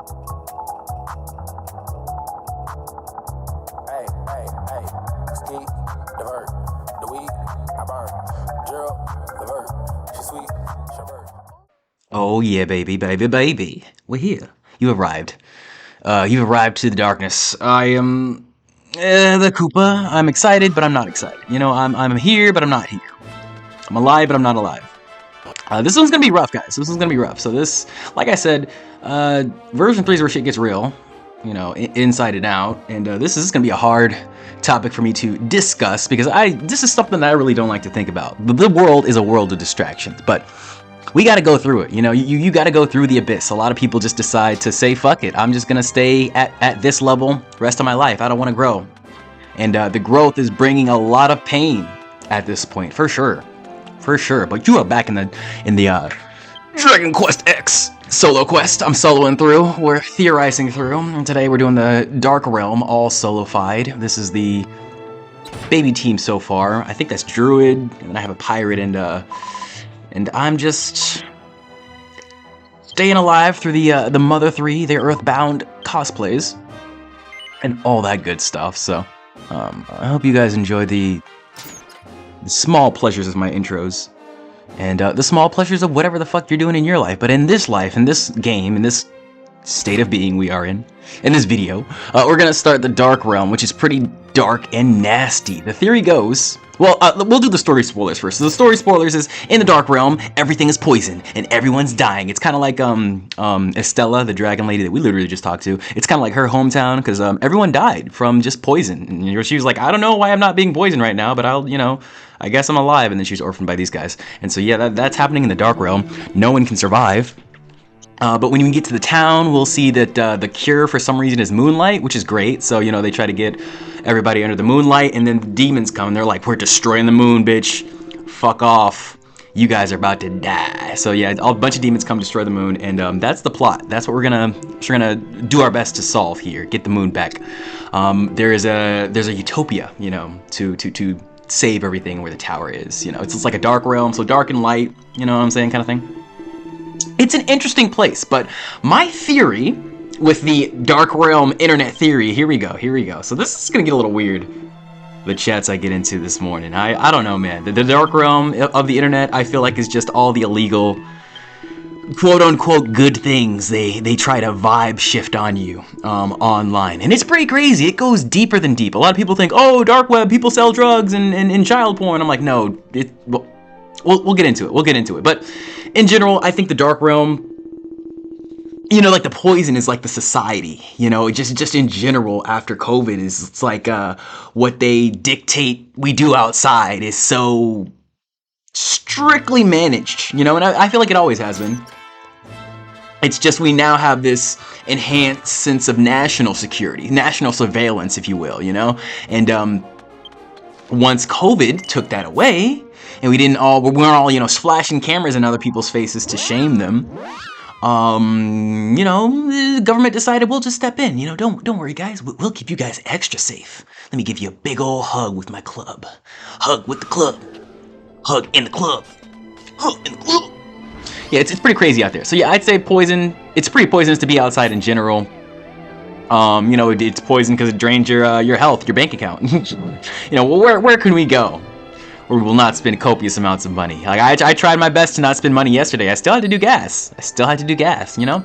Hey, hey, hey, ski, divert, the weed, I burn, drill, divert, she sweet, she bird. Oh yeah, baby, baby, baby. We're here. You arrived. You've arrived to the darkness. I am the Koopa. I'm excited, but I'm not excited. You know, I'm here, but I'm not here. I'm alive, but I'm not alive. This one's gonna be rough, guys. This one's gonna be rough. So this, like I said, version 3 is where shit gets real. You know, inside and out. And this is gonna be a hard topic for me to discuss because this is something that I really don't like to think about. The world is a world of distractions, but we got to go through it. You know, you got to go through the abyss. A lot of people just decide to say, fuck it, I'm just gonna stay at this level the rest of my life. I don't want to grow. And the growth is bringing a lot of pain at this point, for sure. But you are back in the Dragon Quest X solo quest. I'm soloing through. We're theorizing through. And today we're doing the Dark Realm, all solo-fied. This is the baby team so far. I think that's Druid, and I have a pirate, and I'm just staying alive through the Mother 3, the Earthbound cosplays, and all that good stuff. So I hope you guys enjoy the small pleasures of my intros, and the small pleasures of whatever the fuck you're doing in your life. But in this life, in this game, in this state of being we are in this video, we're gonna start the Dark Realm, which is pretty dark and nasty. The theory goes, well, we'll do the story spoilers first. So the story spoilers is, in the Dark Realm, everything is poison and everyone's dying. It's kind of like Estella, the dragon lady that we literally just talked to. It's kind of like her hometown, because everyone died from just poison. And she was like, I don't know why I'm not being poisoned right now, but I guess I'm alive. And then she's orphaned by these guys. And so yeah, that's happening in the Dark Realm. No one can survive. But when we get to the town, we'll see that the cure for some reason is moonlight, which is great. So, you know, they try to get everybody under the moonlight, and then the demons come, and they're like, we're destroying the moon, bitch. Fuck off. You guys are about to die. So yeah, a bunch of demons come destroy the moon, and that's the plot. That's what we're gonna do our best to solve here. Get the moon back. There's a utopia, you know, to save everything where the tower is. You know, it's like a dark realm, so dark and light, you know what I'm saying, kind of thing. It's an interesting place, but my theory with the Dark Realm internet theory, here we go. So this is gonna get a little weird, the chats I get into this morning. I don't know, man. The Dark Realm of the internet, I feel like, is just all the illegal, quote-unquote good things they try to vibe shift on you online. And it's pretty crazy. It goes deeper than deep. A lot of people think, oh, dark web, people sell drugs and child porn. I'm like, no, we'll get into it. We'll get into it. But in general, I think the Dark Realm, you know, like the poison is like the society, you know, just in general after COVID it's like what they dictate we do outside is so strictly managed, you know, and I feel like it always has been. It's just we now have this enhanced sense of national security, national surveillance, if you will, you know, and once COVID took that away, and we weren't all, you know, splashing cameras in other people's faces to shame them. You know, the government decided we'll just step in. You know, don't worry, guys. We'll keep you guys extra safe. Let me give you a big old hug with my club. Hug with the club. Hug in the club. Hug in the club. Yeah, it's pretty crazy out there. So yeah, I'd say poison. It's pretty poisonous to be outside in general. You know, it's poison because it drains your health, your bank account. You know, well, where can we go where we will not spend copious amounts of money? Like I tried my best to not spend money yesterday. I still had to do gas. You know,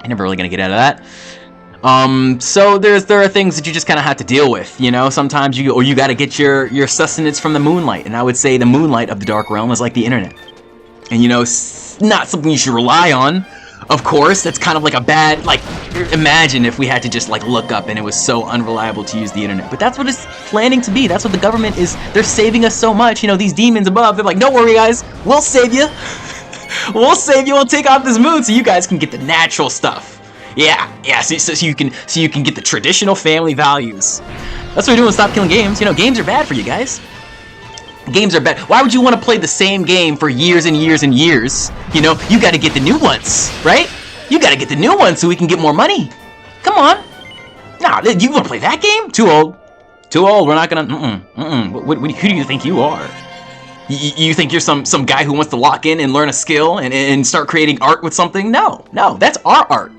you're never really gonna get out of that. So there are things that you just kind of have to deal with. You know, sometimes you got to get your sustenance from the moonlight, and I would say the moonlight of the Dark Realm is like the internet, and you know, not something you should rely on. Of course, that's kind of like a bad, like, imagine if we had to just like look up and it was so unreliable to use the internet. But that's what it's planning to be. That's what the government is. They're saving us so much. You know, these demons above, they're like, don't worry, guys, we'll save you. We'll save you. We'll take off this moon so you guys can get the natural stuff. Yeah. So you can get the traditional family values. That's what we're doing. Stop killing games. You know, games are bad for you guys. Games are bad. Why would you want to play the same game for years and years and years? You know, you got to get the new ones, right? You got to get the new ones so we can get more money. Come on. Nah, you want to play that game? Too old. We're not gonna. Who do you think you are? You think you're some guy who wants to lock in and learn a skill and start creating art with something? No, that's our art.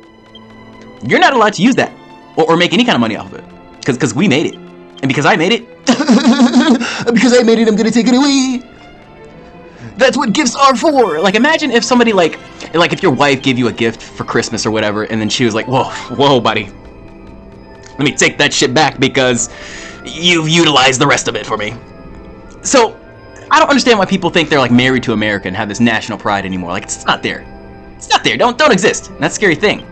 You're not allowed to use that or make any kind of money off of it because we made it. And because I made it, I'm gonna take it away. That's what gifts are for. Like, imagine if somebody like if your wife gave you a gift for Christmas or whatever, and then she was like, whoa, buddy, let me take that shit back because you've utilized the rest of it for me. So, I don't understand why people think they're like married to America and have this national pride anymore. Like, it's not there. It's not there. Don't exist. And that's a scary thing.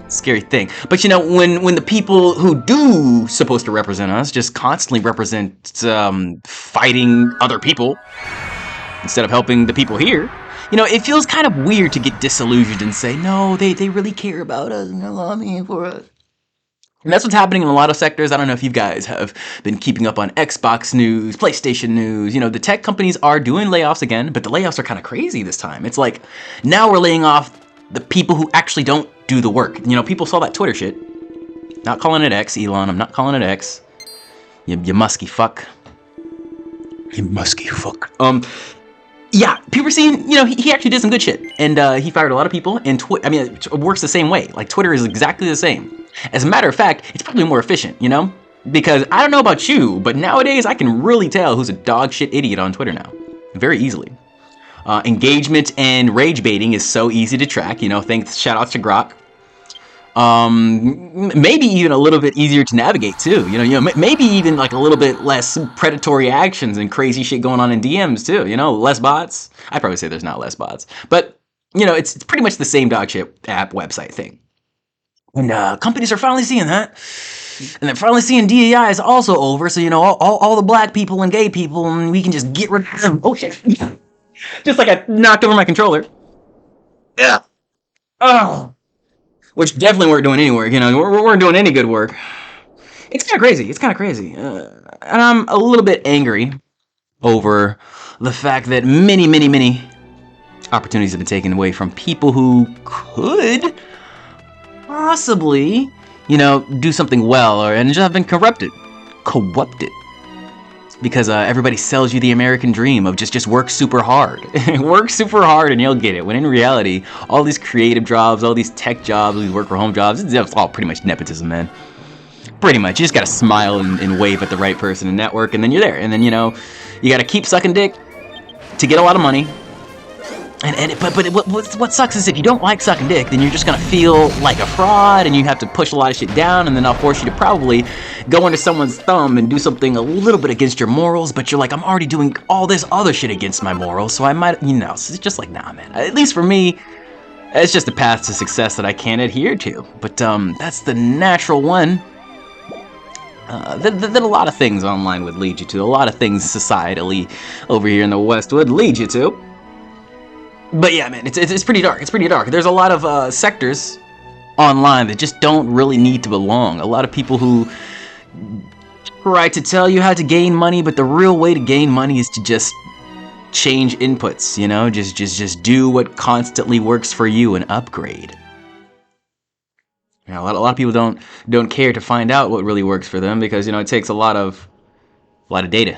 Scary thing. But you know, when the people who do supposed to represent us just constantly represent fighting other people instead of helping the people here, you know, it feels kind of weird to get disillusioned and say, no, they really care about us and they're lobbying for us. And that's what's happening in a lot of sectors. I don't know if you guys have been keeping up on Xbox news, PlayStation news. You know, the tech companies are doing layoffs again, but the layoffs are kind of crazy this time. It's like, now we're laying off the people who actually don't do the work. You know, people saw that Twitter shit. Not calling it X, Elon. I'm not calling it X. You musky fuck. You musky fuck. Yeah, people were seeing, you know, he actually did some good shit. And he fired a lot of people. And it works the same way. Like, Twitter is exactly the same. As a matter of fact, it's probably more efficient, you know? Because I don't know about you, but nowadays I can really tell who's a dog shit idiot on Twitter now. Very easily. Engagement and rage baiting is so easy to track, you know, shout outs to Grok. Maybe even a little bit easier to navigate too, you know, maybe even like a little bit less predatory actions and crazy shit going on in DMs too, you know, less bots. I'd probably say there's not less bots, but you know, it's pretty much the same dog shit app website thing. And companies are finally seeing that. And they're finally seeing DEI is also over, so you know, all the black people and gay people, and we can just get rid of them. Oh shit. Just like I knocked over my controller. Yeah. Oh. Which definitely weren't doing any work, you know, we weren't doing any good work. It's kind of crazy. It's kind of crazy. And I'm a little bit angry over the fact that many opportunities have been taken away from people who could possibly, you know, do something well and just have been corrupted. Because everybody sells you the American dream of just work super hard. Work super hard and you'll get it. When in reality, all these creative jobs, all these tech jobs, these work from home jobs, it's all pretty much nepotism, man. Pretty much. You just gotta smile and wave at the right person and network, and then you're there. And then, you know, you gotta keep sucking dick to get a lot of money. But what sucks is if you don't like sucking dick, then you're just gonna feel like a fraud, and you have to push a lot of shit down, and then I'll force you to probably go under someone's thumb and do something a little bit against your morals, but you're like, I'm already doing all this other shit against my morals, so I might, you know, so it's just like, nah, man. At least for me, it's just a path to success that I can't adhere to. But that's the natural one. That a lot of things online would lead you to. A lot of things societally over here in the West would lead you to. But yeah, man, it's pretty dark. It's pretty dark. There's a lot of sectors online that just don't really need to belong. A lot of people who try to tell you how to gain money, but the real way to gain money is to just change inputs, you know? Just do what constantly works for you and upgrade. You know, a lot of people don't care to find out what really works for them because, you know, it takes a lot of data.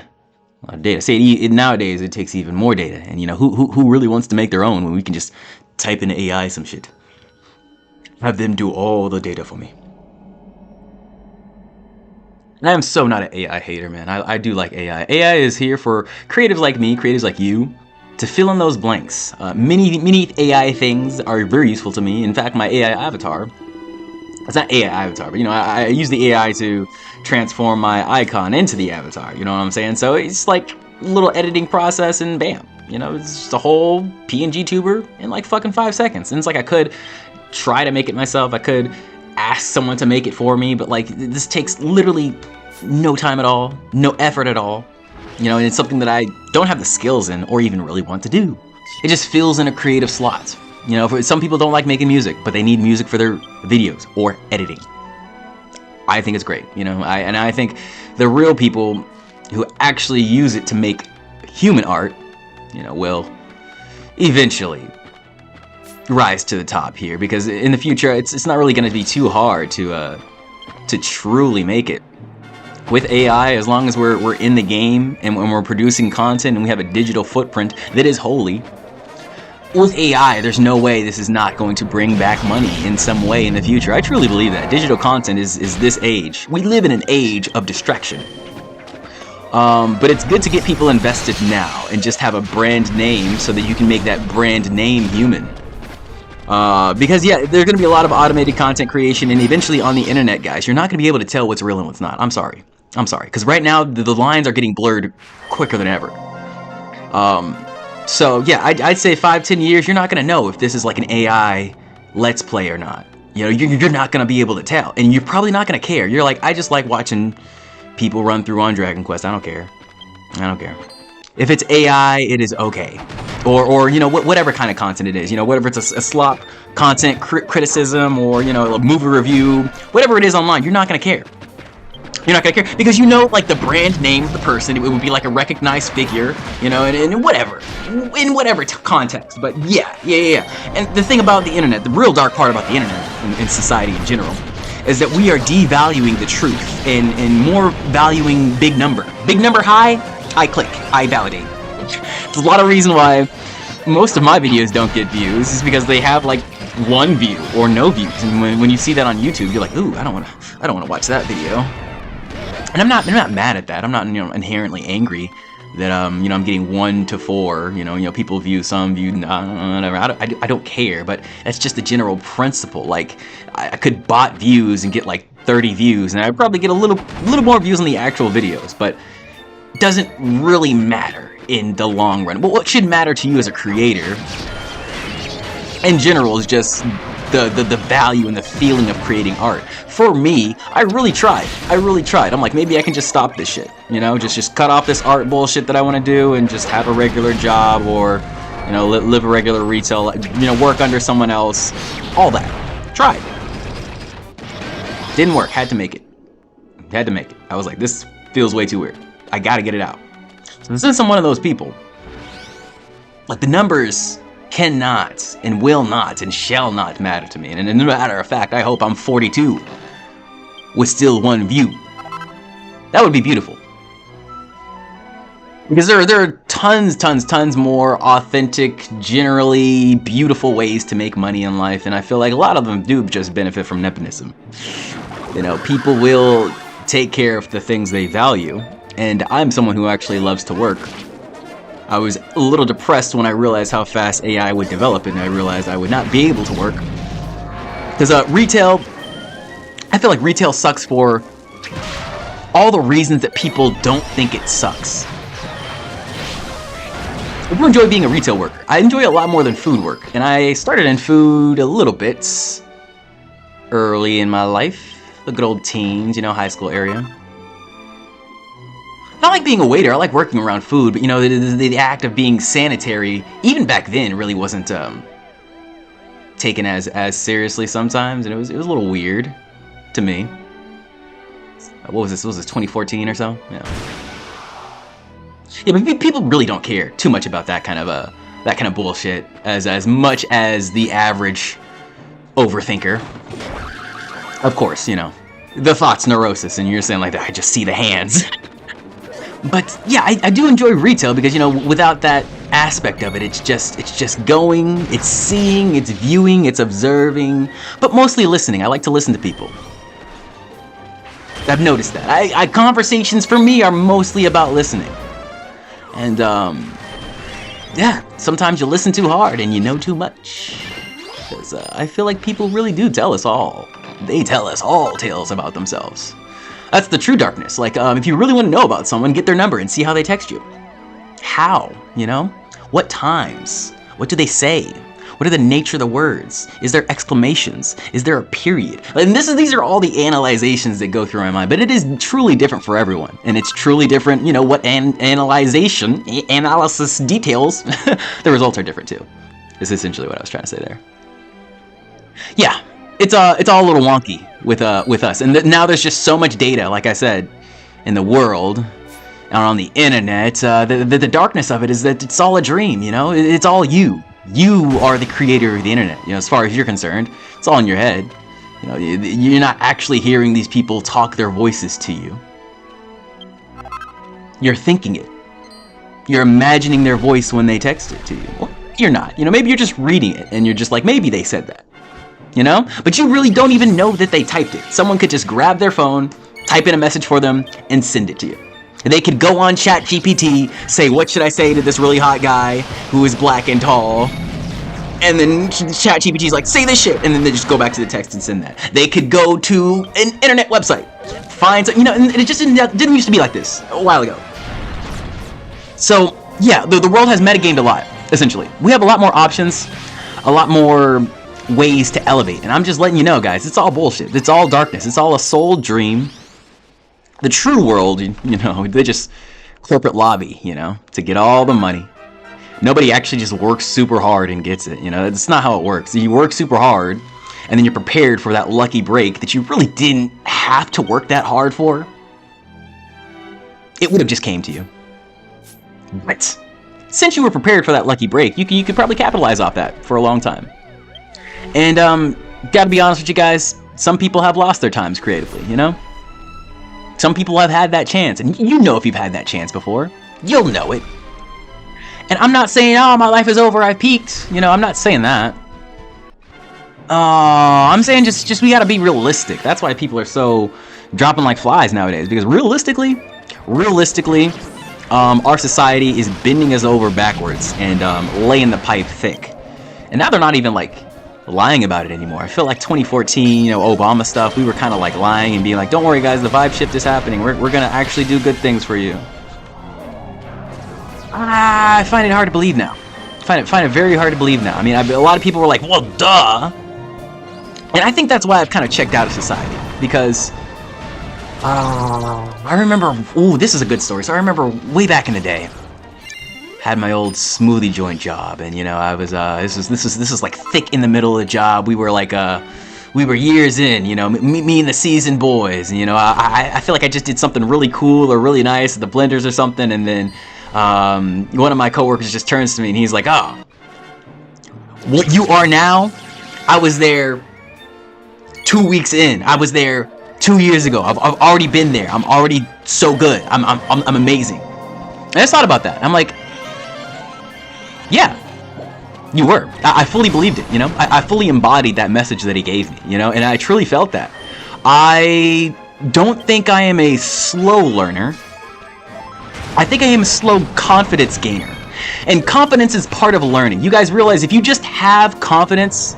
A lot of data. Say nowadays it takes even more data, and you know who really wants to make their own when we can just type in AI some shit, have them do all the data for me. And I am so not an AI hater, man. I do like AI. AI is here for creatives like me, creatives like you, to fill in those blanks. Many AI things are very useful to me. In fact, my AI avatar. It's not AI avatar, but you know, I use the AI to transform my icon into the avatar, you know what I'm saying? So it's like a little editing process and bam, you know, it's just a whole PNG tuber in like fucking 5 seconds. And it's like I could try to make it myself, I could ask someone to make it for me, but like this takes literally no time at all, no effort at all, you know, and it's something that I don't have the skills in or even really want to do. It just fills in a creative slot. You know, some people don't like making music, but they need music for their videos or editing. I think it's great, you know, I think the real people who actually use it to make human art, you know, will eventually rise to the top here, because in the future it's not really going to be too hard to truly make it. With AI, as long as we're in the game and when we're producing content and we have a digital footprint that is holy, with AI, there's no way this is not going to bring back money in some way in the future. I truly believe that. Digital content is this age. We live in an age of distraction. But it's good to get people invested now and just have a brand name so that you can make that brand name human. Because yeah, there's going to be a lot of automated content creation, and eventually on the internet, guys, you're not going to be able to tell what's real and what's not. I'm sorry. Because right now, the lines are getting blurred quicker than ever. So yeah, I'd say 5-10 years, you're not going to know if this is like an AI Let's Play or not. You know, you're not going to be able to tell. And you're probably not going to care. You're like, I just like watching people run through on Dragon Quest. I don't care. If it's AI, it is okay. Or you know, whatever kind of content it is. You know, whatever it's a slop content criticism or, you know, a movie review, whatever it is online, you're not going to care. You're not going to care because you know, like, the brand name of the person, it would be like a recognized figure, you know, in whatever context. But yeah. And the thing about the internet, the real dark part about the internet and society in general, is that we are devaluing the truth and more valuing big number. Big number high, I click, I validate. There's a lot of reason why most of my videos don't get views is because they have like one view or no views. And when you see that on YouTube, you're like, ooh, I don't want to watch that video. And I'm not mad at that. I'm not, you know, inherently angry that you know, I'm getting 1 to 4. You know, people view, some view, whatever. I don't care. But that's just the general principle. Like, I could bot views and get like 30 views, and I'd probably get a little more views on the actual videos. But it doesn't really matter in the long run. But what should matter to you as a creator, in general, is just the value and the feeling of creating art. For me, I really tried. I'm like, maybe I can just stop this shit. You know, just cut off this art bullshit that I want to do and just have a regular job, or, you know, live a regular retail, you know, work under someone else. All that. Tried. Didn't work. Had to make it. I was like, this feels way too weird. I gotta get it out. So since I'm one of those people, like, the numbers cannot and will not and shall not matter to me. And as a matter of fact, I hope I'm 42 with still 1 view. That would be beautiful. Because there are tons more authentic, generally beautiful ways to make money in life, and I feel like a lot of them do just benefit from nepotism. You know, people will take care of the things they value, and I'm someone who actually loves to work. I was a little depressed when I realized how fast AI would develop, and I realized I would not be able to work. Because retail, I feel like retail sucks for all the reasons that people don't think it sucks. I do enjoy being a retail worker. I enjoy it a lot more than food work, and I started in food a little bit early in my life. The good old teens, you know, high school area. I like being a waiter. I like working around food, but you know, the act of being sanitary, even back then, really wasn't taken as seriously sometimes, and it was a little weird to me. What was this? Was this 2014 or so? Yeah, but people really don't care too much about that kind of bullshit as much as the average overthinker. Of course, you know, the thought's neurosis, and you're saying like, I just see the hands. But yeah, I do enjoy retail because, you know, without that aspect of it, it's just going, it's seeing, it's viewing, it's observing, but mostly listening. I like to listen to people. I've noticed that. Conversations for me are mostly about listening. And yeah, sometimes you listen too hard and you know too much. Because I feel like people really do tell us all. They tell us all tales about themselves. That's the true darkness. Like, if you really want to know about someone, get their number and see how they text you. How, you know? What times? What do they say? What are the nature of the words? Is there exclamations? Is there a period? And these are all the analyzations that go through my mind, but it is truly different for everyone. And it's truly different, you know, what analysis details, the results are different too. Is essentially what I was trying to say there. Yeah. It's all a little wonky with us, and now there's just so much data, like I said, in the world and on the internet. The darkness of it is that it's all a dream. You know, it's all you. You are the creator of the internet. You know, as far as you're concerned, it's all in your head. You know, you're not actually hearing these people talk their voices to you. You're thinking it. You're imagining their voice when they text it to you. Well, you're not. You know, maybe you're just reading it and you're just like, maybe they said that. You know? But you really don't even know that they typed it. Someone could just grab their phone, type in a message for them, and send it to you. They could go on ChatGPT, say, what should I say to this really hot guy who is black and tall? And then ChatGPT's like, say this shit, and then they just go back to the text and send that. They could go to an internet website, find, you know, and it just didn't used to be like this a while ago. So, yeah, the world has metagamed a lot, essentially. We have a lot more options, a lot more ways to elevate, and I'm just letting you know, guys, it's all bullshit. It's all darkness. It's all a soul dream. The true world, you know, they just corporate lobby, you know, to get all the money. Nobody actually just works super hard and gets it, you know. That's not how it works. You work super hard, and then you're prepared for that lucky break that you really didn't have to work that hard for. It would have just came to you. But since you were prepared for that lucky break, you could probably capitalize off that for a long time. And gotta be honest with you guys, some people have lost their times creatively, you know? Some people have had that chance, and you know if you've had that chance before. You'll know it. And I'm not saying, oh, my life is over, I've peaked. You know, I'm not saying that. I'm saying just we gotta be realistic. That's why people are so dropping like flies nowadays. Because realistically, our society is bending us over backwards and laying the pipe thick. And now they're not even like lying about it anymore. I feel like 2014, you know, Obama stuff, we were kind of like lying and being like, don't worry guys, the vibe shift is happening. We're gonna actually do good things for you. I find it hard to believe now. Find it very hard to believe now. I mean, a lot of people were like, well, duh. And I think that's why I've kind of checked out of society. Because I remember, this is a good story. So I remember way back in the day, had my old smoothie joint job, and you know, I was this is like thick in the middle of the job. We were like we were years in, you know, me and the seasoned boys, and you know, I feel like I just did something really cool or really nice at the blenders or something, and then one of my coworkers just turns to me and he's like, oh, what you are now, I was there 2 weeks in. I was there 2 years ago. I've already been there. I'm already so good. I'm amazing. And I just thought about that. I'm like, yeah, you were. I fully believed it, you know? I fully embodied that message that he gave me, you know? And I truly felt that. I don't think I am a slow learner. I think I am a slow confidence gainer. And confidence is part of learning. You guys realize if you just have confidence,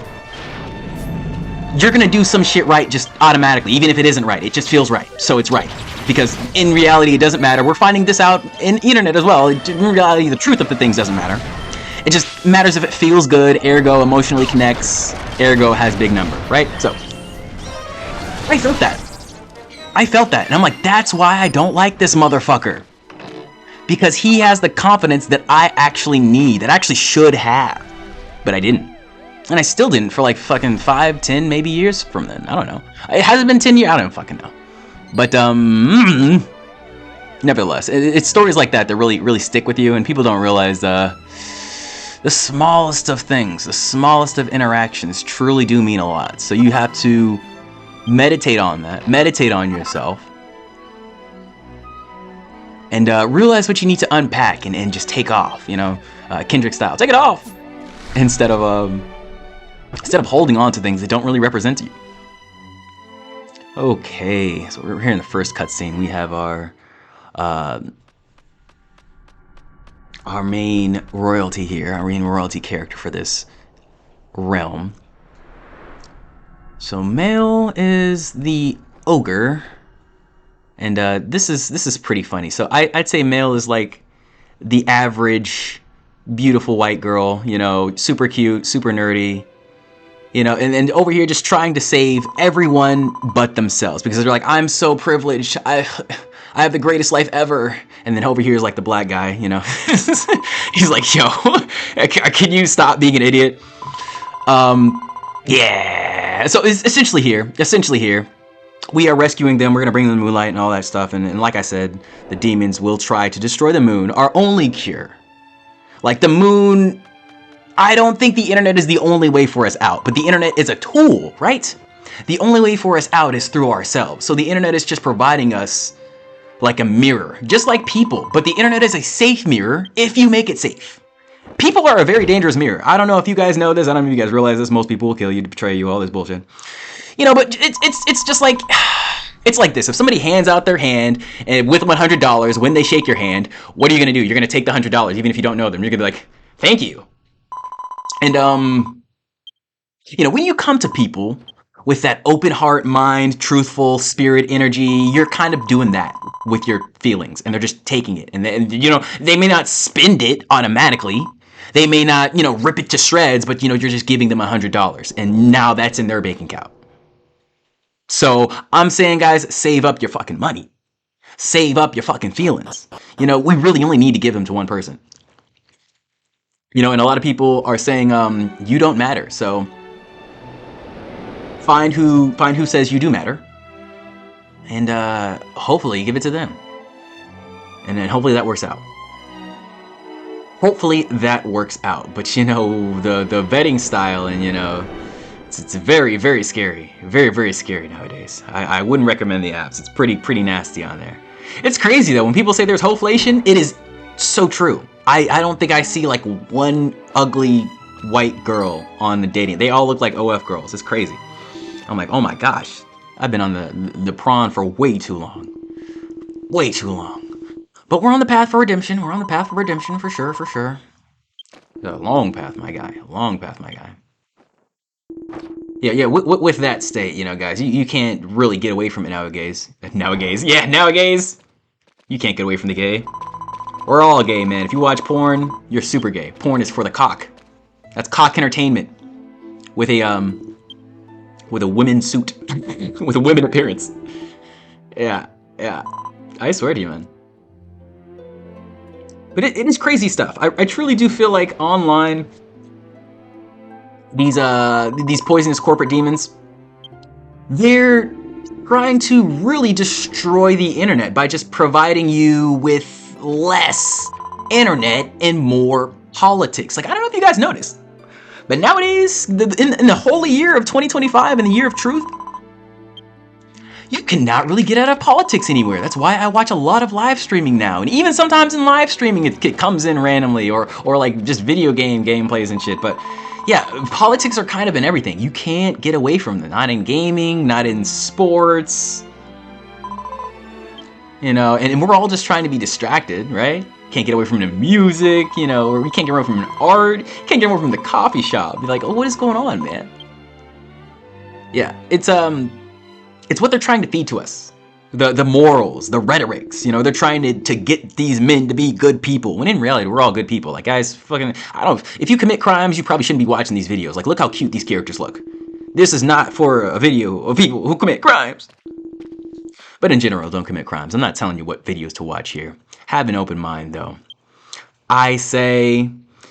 you're gonna do some shit right just automatically. Even if it isn't right, it just feels right. So it's right. Because in reality, it doesn't matter. We're finding this out in the internet as well. In reality, the truth of the things doesn't matter. It just matters if it feels good, ergo emotionally connects, ergo has big number, right? So, I felt that. And I'm like, that's why I don't like this motherfucker. Because he has the confidence that I actually need, that I actually should have. But I didn't. And I still didn't for like fucking 5, 10, maybe years from then. I don't know. It hasn't been 10 years, I don't fucking know. But, nevertheless, it's stories like that that really stick with you, and people don't realize the smallest of things, the smallest of interactions truly do mean a lot. So you have to meditate on that, meditate on yourself, and realize what you need to unpack and just take off, you know, Kendrick style, take it off, instead of holding on to things that don't really represent you. Okay, so we're here in the first cutscene. We have our main royalty here, our main royalty character for this realm. So Male is the ogre, and this is pretty funny. So I'd say Male is like the average beautiful white girl, you know, super cute, super nerdy, you know, and over here just trying to save everyone but themselves, because they're like, I'm so privileged, I have the greatest life ever. And then over here is like the black guy, you know. He's like, yo, can you stop being an idiot? Yeah. So it's essentially here, we are rescuing them. We're going to bring them the moonlight and all that stuff. And like I said, the demons will try to destroy the moon, our only cure. Like the moon, I don't think the internet is the only way for us out, but the internet is a tool, right? The only way for us out is through ourselves. So the internet is just providing us like a mirror, just like people. But the internet is a safe mirror if you make it safe. People are a very dangerous mirror. I don't know if you guys know this. I don't know if you guys realize this. Most people will kill you, betray you, all this bullshit. You know, but it's just like, it's like this. If somebody hands out their hand and with $100 when they shake your hand, what are you gonna do? You're gonna take the $100, even if you don't know them. You're gonna be like, thank you. And you know, when you come to people with that open heart, mind, truthful spirit, energy, you're kind of doing that with your feelings, and they're just taking it. And you know, they may not spend it automatically. They may not, you know, rip it to shreds, but you know, you're just giving them $100, and now that's in their bank account. So I'm saying, guys, save up your fucking money. Save up your fucking feelings. You know, we really only need to give them to one person. You know, and a lot of people are saying, you don't matter. So find who says you do matter, and hopefully give it to them, and then hopefully that works out. Hopefully that works out. But you know, the vetting style, and you know, it's very, very scary, very, very scary nowadays. I wouldn't recommend the apps. It's pretty nasty on there. It's crazy though, when people say there's hoflation, it is so true. I don't think I see like one ugly white girl on the dating. They all look like OF girls. It's crazy. I'm like, oh my gosh, I've been on the prawn for way too long. Way too long. But we're on the path for redemption. We're on the path for redemption for sure, for sure. A long path, my guy. Long path, my guy. Yeah, with that state, you know, guys, you can't really get away from it nowadays. Nowadays. Yeah, nowadays. You can't get away from the gay. We're all gay, man. If you watch porn, you're super gay. Porn is for the cock. That's cock entertainment. With a women's suit. With a women appearance. Yeah. I swear to you, man. But it is crazy stuff. I truly do feel like online, these poisonous corporate demons, they're trying to really destroy the internet by just providing you with less internet and more politics. Like, I don't know if you guys noticed, but nowadays, in the holy year of 2025, in the year of truth, you cannot really get out of politics anywhere. That's why I watch a lot of live streaming now. And even sometimes in live streaming, it comes in randomly, or like just video gameplays and shit. But yeah, politics are kind of in everything. You can't get away from them. Not in gaming, not in sports. You know, and we're all just trying to be distracted, right? Can't get away from the music, you know, or we can't get away from art. Can't get away from the coffee shop. Be like, oh, what is going on, man? Yeah, it's what they're trying to feed to us. The morals, the rhetorics, you know, they're trying to get these men to be good people. When in reality, we're all good people. Like, guys, if you commit crimes, you probably shouldn't be watching these videos. Like, look how cute these characters look. This is not for a video of people who commit crimes. But in general, don't commit crimes. I'm not telling you what videos to watch here. Have an open mind, though. I say,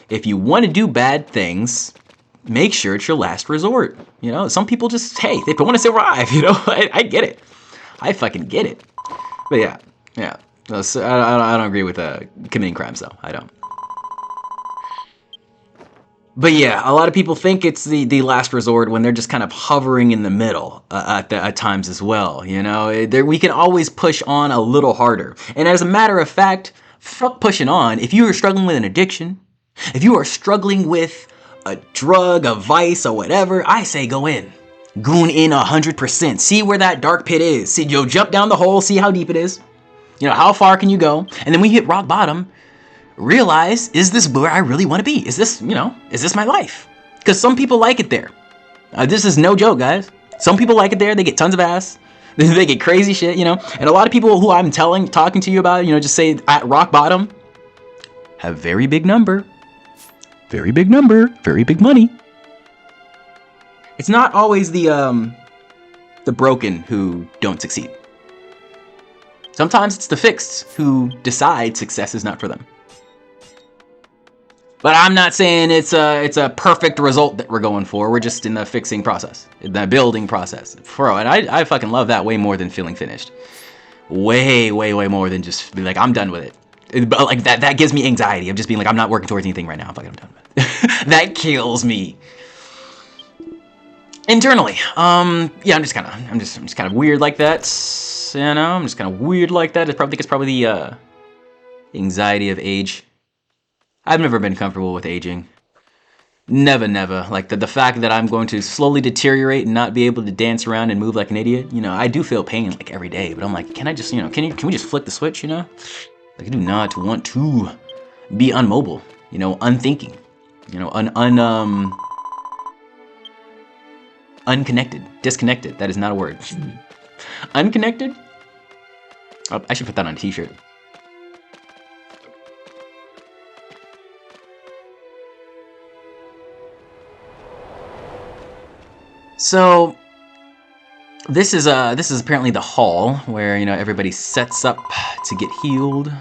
if you want to do bad things, make sure it's your last resort. You know, some people just, hey, they want to survive, you know? I get it. I fucking get it. But yeah. So I don't agree with committing crimes, though. I don't. But yeah, a lot of people think it's the last resort when they're just kind of hovering in the middle at times as well. You know, we can always push on a little harder. And as a matter of fact, fuck pushing on. If you are struggling with an addiction, if you are struggling with a drug, a vice, or whatever, I say go in. Goon in 100%. See where that dark pit is. See, jump down the hole, see how deep it is. You know, how far can you go? And then when you hit rock bottom, realize, is this where I really want to be? Is this my life? Because some people like it there. This is no joke, guys. Some people like it there. They get tons of ass. They get crazy shit, you know. And a lot of people who I'm talking to you about, you know, just say at rock bottom, have very big number, very big money. It's not always the broken who don't succeed. Sometimes it's the fixed who decide success is not for them. But I'm not saying it's a perfect result that we're going for. We're just in the fixing process, the building process. Bro, and I fucking love that way more than feeling finished. Way more than just be like, I'm done with it. But like that gives me anxiety of just being like, I'm not working towards anything right now. I'm done with it. That kills me. Internally, I'm just kind of weird like that. You know, I'm just kind of weird like that. I think it's probably the anxiety of age. I've never been comfortable with aging. Never, never. Like the fact that I'm going to slowly deteriorate and not be able to dance around and move like an idiot. You know, I do feel pain like every day, but I'm like, can I just, you know, can we just flick the switch, you know? Like I do not want to be unmobile, you know, unthinking, you know, unconnected, disconnected. That is not a word. Unconnected? Oh, I should put that on a t-shirt. So this is apparently the hall where, you know, everybody sets up to get healed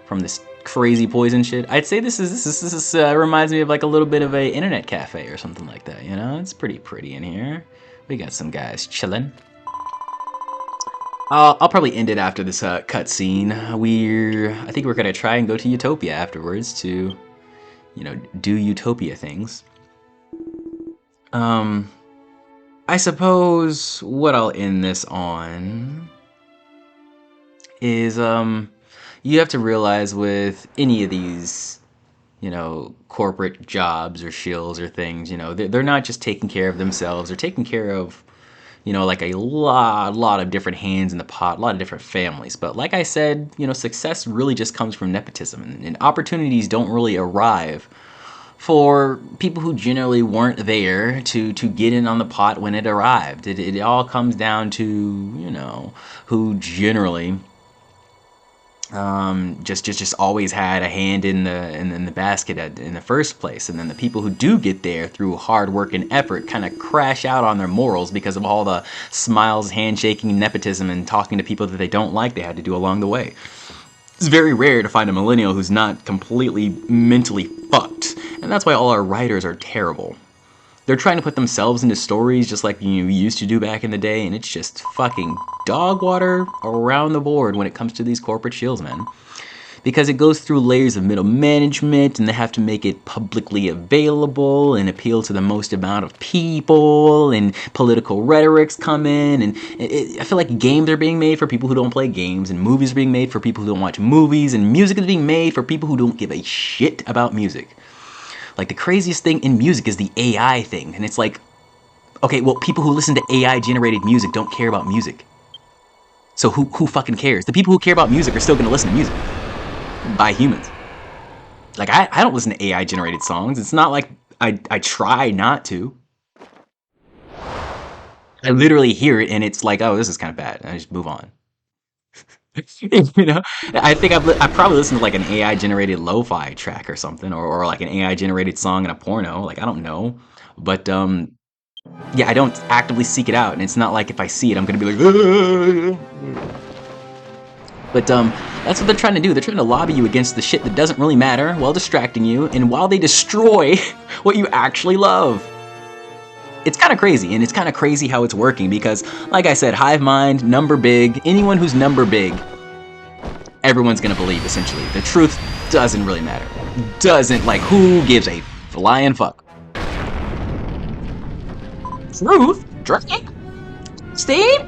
from this crazy poison shit. I'd say this reminds me of like a little bit of a internet cafe or something like that. You know, it's pretty in here. We got some guys chilling. I'll probably end it after this cutscene. I think we're gonna try and go to Utopia afterwards to, you know, do Utopia things. I suppose what I'll end this on is you have to realize with any of these, you know, corporate jobs or shills or things, you know, they're not just taking care of themselves, they're taking care of, you know, like a lot of different hands in the pot, a lot of different families. But like I said, you know, success really just comes from nepotism, and opportunities don't really arrive for people who generally weren't there to get in on the pot when it arrived. It all comes down to, you know, who generally just always had a hand in the basket in the first place, and then the people who do get there through hard work and effort kind of crash out on their morals because of all the smiles, handshaking, nepotism, and talking to people that they don't like they had to do along the way. It's very rare to find a millennial who's not completely mentally fucked, and that's why all our writers are terrible. They're trying to put themselves into stories just like you used to do back in the day, and it's just fucking dog water around the board when it comes to these corporate shills, man. Because it goes through layers of middle management, and they have to make it publicly available and appeal to the most amount of people, and political rhetorics come in, and I feel like games are being made for people who don't play games, and movies are being made for people who don't watch movies, and music is being made for people who don't give a shit about music. Like, the craziest thing in music is the AI thing, and it's like, okay, well, people who listen to AI-generated music don't care about music. So who fucking cares? The people who care about music are still gonna listen to music. By humans. Like, I don't listen to AI-generated songs. It's not like I try not to. I literally hear it, and it's like, oh, this is kind of bad, and I just move on. You know, I think I probably listened to like an AI generated lo-fi track or something, or like an AI generated song in a porno. Like, I don't know, but yeah, I don't actively seek it out, and it's not like if I see it, I'm gonna be like. But that's what they're trying to do. They're trying to lobby you against the shit that doesn't really matter while distracting you, and while they destroy what you actually love. It's kind of crazy, and it's kind of crazy how it's working because, like I said, hive mind, number big, anyone who's number big, everyone's gonna believe, essentially. The truth doesn't really matter. Doesn't, like, who gives a flying fuck? Truth? Drink? Steam?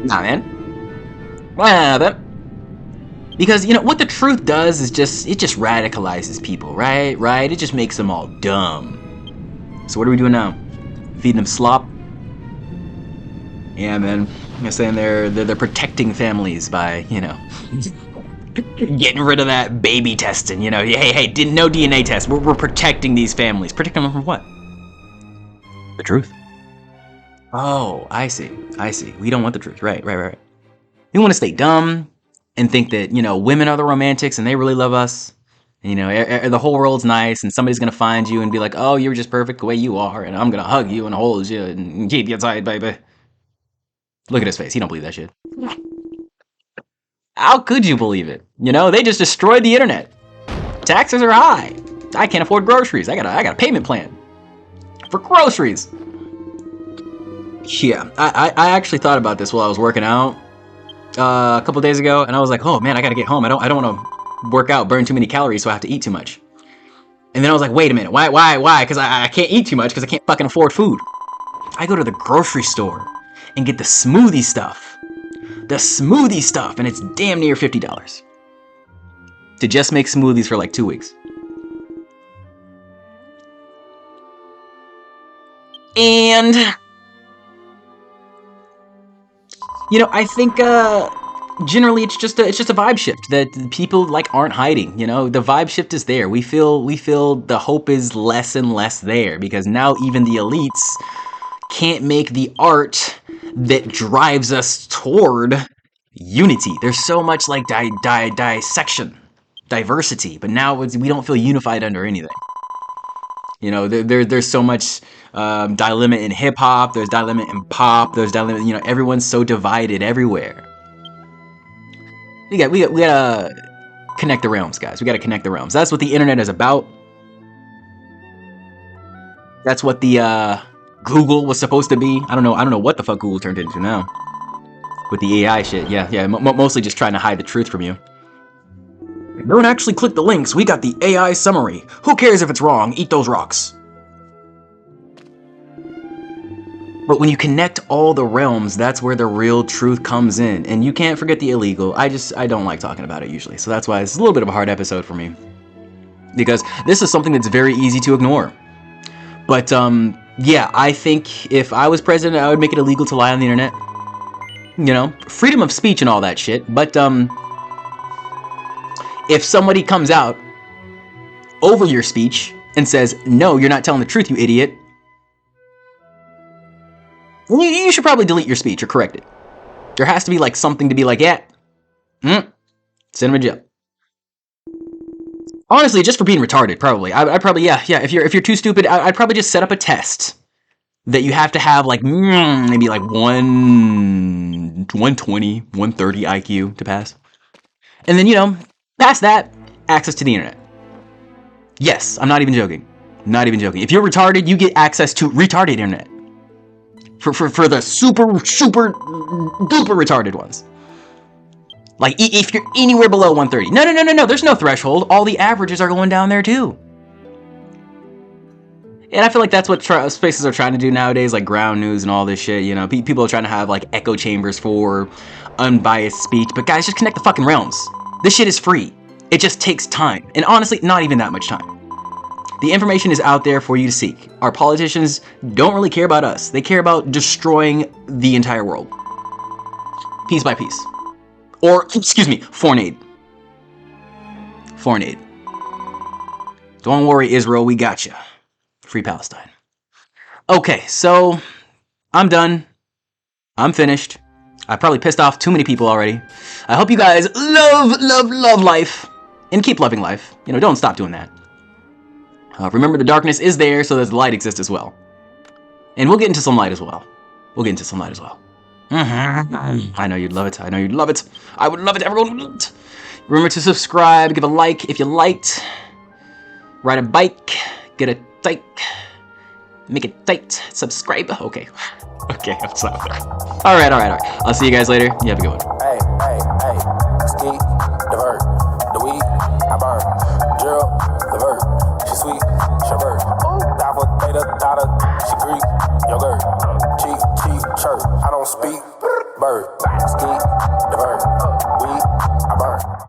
Nah, man. Well, then. Because, you know, what the truth does is it just radicalizes people, right? Right? It just makes them all dumb. So what are we doing now? Feeding them slop? Yeah, man. I'm saying they're protecting families by, you know, getting rid of that baby testing. You know, hey, didn't no DNA test. We're protecting these families. Protecting them from what? The truth. Oh, I see. We don't want the truth. Right. We want to stay dumb and think that, you know, women are the romantics and they really love us. You know, the whole world's nice, and somebody's gonna find you and be like, "Oh, you're just perfect the way you are," and I'm gonna hug you and hold you and keep you tight, baby. Look at his face; he don't believe that shit. How could you believe it? You know, they just destroyed the internet. Taxes are high. I can't afford groceries. I got a payment plan for groceries. Yeah, I actually thought about this while I was working out a couple days ago, and I was like, "Oh man, I gotta get home. I don't want to work out, burn too many calories, so I have to eat too much." And then I was like, wait a minute, why? Because I can't eat too much because I can't fucking afford food. I go to the grocery store and get the smoothie stuff. And it's damn near $50. to just make smoothies for like 2 weeks. And, you know, I think generally it's just a vibe shift that people like aren't hiding. You know, the vibe shift is there. We feel the hope is less and less there because now even the elites can't make the art that drives us toward unity. There's so much like dissection, diversity, but now we don't feel unified under anything. You know, there's so much dilemma in hip hop. There's dilemma in pop. There's dilemma. You know, everyone's so divided everywhere. We gotta connect the realms, guys. We gotta connect the realms. That's what the internet is about. That's what the Google was supposed to be. I don't know what the fuck Google turned into now. With the AI shit. Yeah. Mostly just trying to hide the truth from you. Don't actually click the links. We got the AI summary. Who cares if it's wrong? Eat those rocks. But when you connect all the realms, that's where the real truth comes in. And you can't forget the illegal. I don't like talking about it usually. So that's why it's a little bit of a hard episode for me. Because this is something that's very easy to ignore. But, yeah, I think if I was president, I would make it illegal to lie on the internet. You know, freedom of speech and all that shit. But, if somebody comes out over your speech and says, no, you're not telling the truth, you idiot, you should probably delete your speech or correct it. There has to be like something to be like, yeah, send him in jail. Honestly, just for being retarded, probably. I'd probably, yeah. If you're too stupid, I'd probably just set up a test that you have to have like maybe like 120, 130 IQ to pass. And then, you know, past that, access to the internet. Yes, I'm not even joking. Not even joking. If you're retarded, you get access to retarded internet. For the super duper retarded ones. Like, if you're anywhere below 130. No. There's no threshold. All the averages are going down there, too. And I feel like that's what spaces are trying to do nowadays, like ground news and all this shit. You know, people are trying to have, like, echo chambers for unbiased speech. But, guys, just connect the fucking realms. This shit is free. It just takes time. And honestly, not even that much time. The information is out there for you to seek. Our politicians don't really care about us. They care about destroying the entire world. Piece by piece. Or, excuse me, foreign aid. Foreign aid. Don't worry, Israel, we got you. Free Palestine. Okay, so I'm done. I'm finished. I probably pissed off too many people already. I hope you guys love life. And keep loving life. You know, don't stop doing that. Remember, the darkness is there, so the light exists as well. And we'll get into some light as well. I know you'd love it. I would love it. Everyone would love it. Remember to subscribe, give a like if you liked. Ride a bike, get a tight, make it tight, subscribe. Okay, I'm sorry. All right. I'll see you guys later. You have a good one. Hey, ski, divert, the weed, I burn, Gerald, the vert, she sweet, she bird, Dapper, Theta, Dada, she Greek, yogurt, cheap, shirt, I don't speak